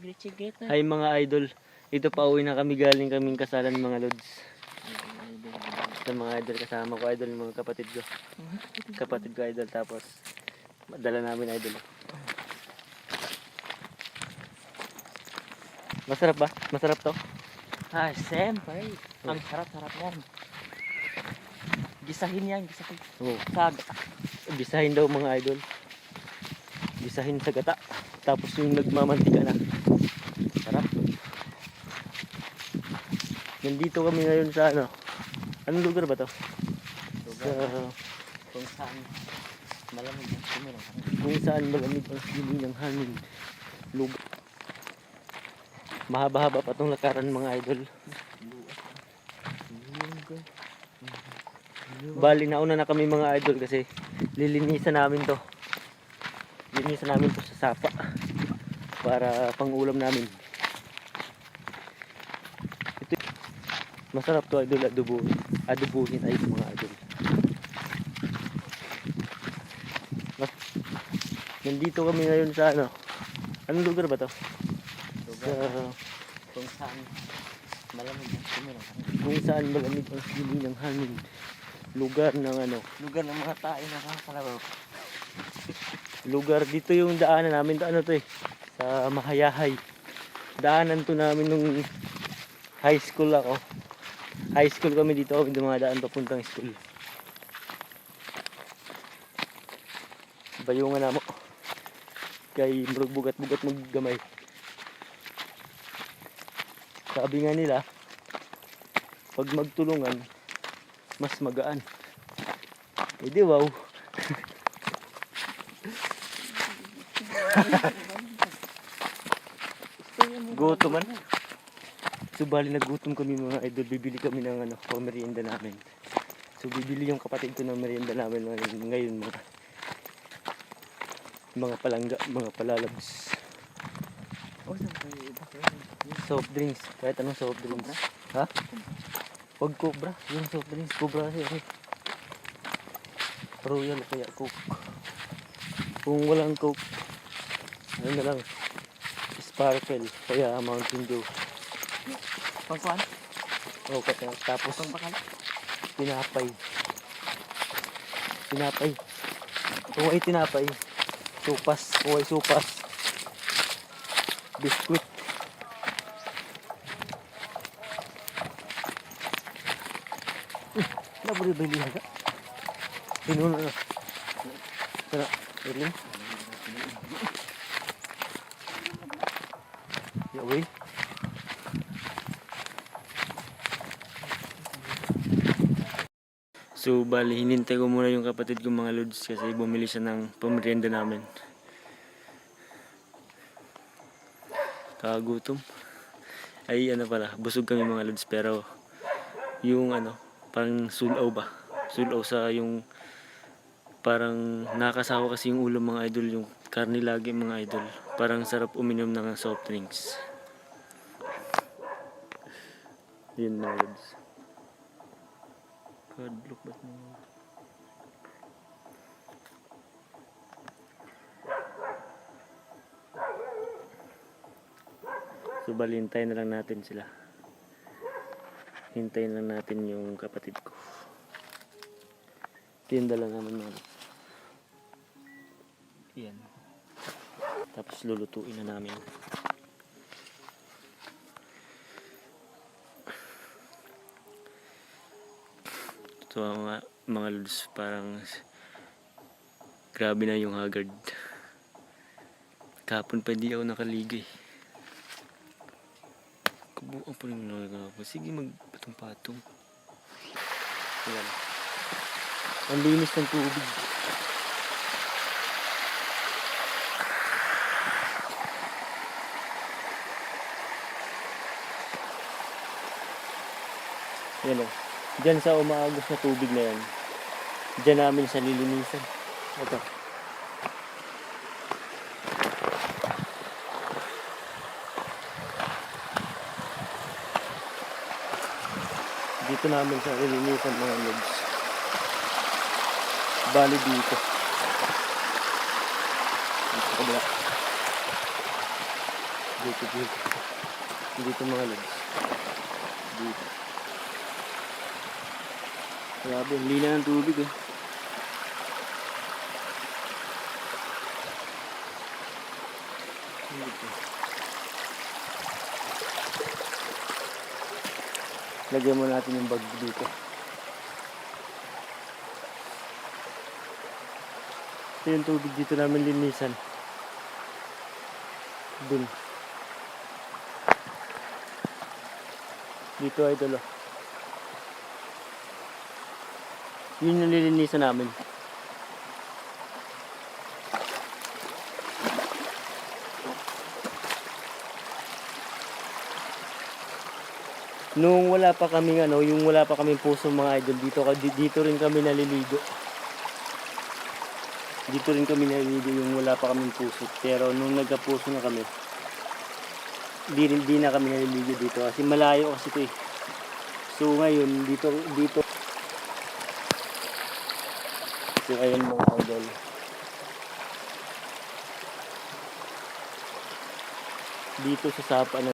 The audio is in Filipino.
Hi mga idol. Ito pa uwi na kami, galing kaming kasalan mga lods. Sa mga idol kasama ko idol, mga kapatid ko. Kapatid ko idol, tapos dala namin idol. Masarap ba? Masarap to? Ay, siyempre. Ang sarap-sarap yan. Gisahin yan, gisahin. Oo. Sa gata. Bisahin daw mga idol. Bisahin sa gata. Tapos yung nagmamantika na. Sarap. Nandito kami ngayon sa ano. Anong lugar ba to? Sa, Kung saan malamig ang sumi ng hangin. kung saan malamig ang simoy ng hangin. Lugar. Mahaba-haba pa tong lakaran mga idol. Bali nauna na kami mga idol kasi lilinisan namin to. Linisan namin to sa sapa para pang-ulam namin. Ito, masarap to idol, adobuhin. Adobuhin ay mga idol. Nandito kami ngayon sa ano. Anong lugar ba to? Sa, Kung saan malamig ang sumi ng hangin. kung saan malamig ang simoy ng hangin. Lugar ng ano. Lugar ng mga tayo nakakalabaw. Lugar dito yung daanan namin, ano to eh, sa Mahayahay. Daanan to namin nung high school ako. High school kami dito, kami dumadaan papuntang school. Bayungan na mo. Kay bugat-bugat maggamay. Sabi nga nila, pag magtulungan, mas magaan. Eh di wow. Gutom man. Subali nagutom kami mga idol, bibili kami ng ano, merienda namin. So bibili yung kapatid ko ng merienda namin ngayon mga palangga, mga palalabs. Soft drinks, kahit anong soft drinks. Ha? Wag Cobra, yung soft drinks, Cobra kasi ano. Royal kaya Coke. Kung walang Coke, ano na lang, Sparkle, kaya Mountain Dew. Pangkuhan? O kaya tapos Pangbakan? tinapay. Tinapay. Kung ay tinapay, supas, kung ay supas, biskuit. Nabuli ba yung lihaga? Pinuno na. Tara, Erling. Yaway. So bali, hinintay ko muna yung kapatid ko mga lods kasi bumili siya ng pamerienda namin. Kagutom. Ay ano pala, busog kami mga lods pero yung ano, parang sulaw ba? Sulaw sa yung parang nakasawa kasi yung ulam mga idol, yung karne lagi mga idol. Parang sarap uminom ng soft drinks. Yun mga lods. Kadlok ba't mo? So bali, hintayin na lang natin sila. Hintayin lang natin yung kapatid ko. Tinda lang naman mga. Yan. Tapos lulutuin na namin. So mga lods, parang grabe na yung haggard. Kapon pa di ako nakaligay. Kabuang pa rin nakakapon. Sige, magpatong-patong. Ayan. Ang linis ng tubig. Yan o. Diyan sa umaagos na tubig na yan. Diyan namin sa lilinisan. Ito. Dito namin sa lilinisan mga lods. Bali dito. Dito kabila. Dito. Dito mga lods. Dito. Grabe, ang lina ng tubig eh. Dito. Lagyan mo natin yung bag dito. Ito yung tubig dito namin linisan. Dun. Dito idol oh. Yun yung nilinisan namin. Nung wala pa kaming yung wala pa kaming puso mga idol, dito rin kami naliligo. Dito rin kami naliligo yung wala pa kaming puso. Pero nung nagkapuso na kami, di na kami naliligo dito kasi malayo kasi ito eh. So ngayon dito so ayun mga idol. Dito sa sapa na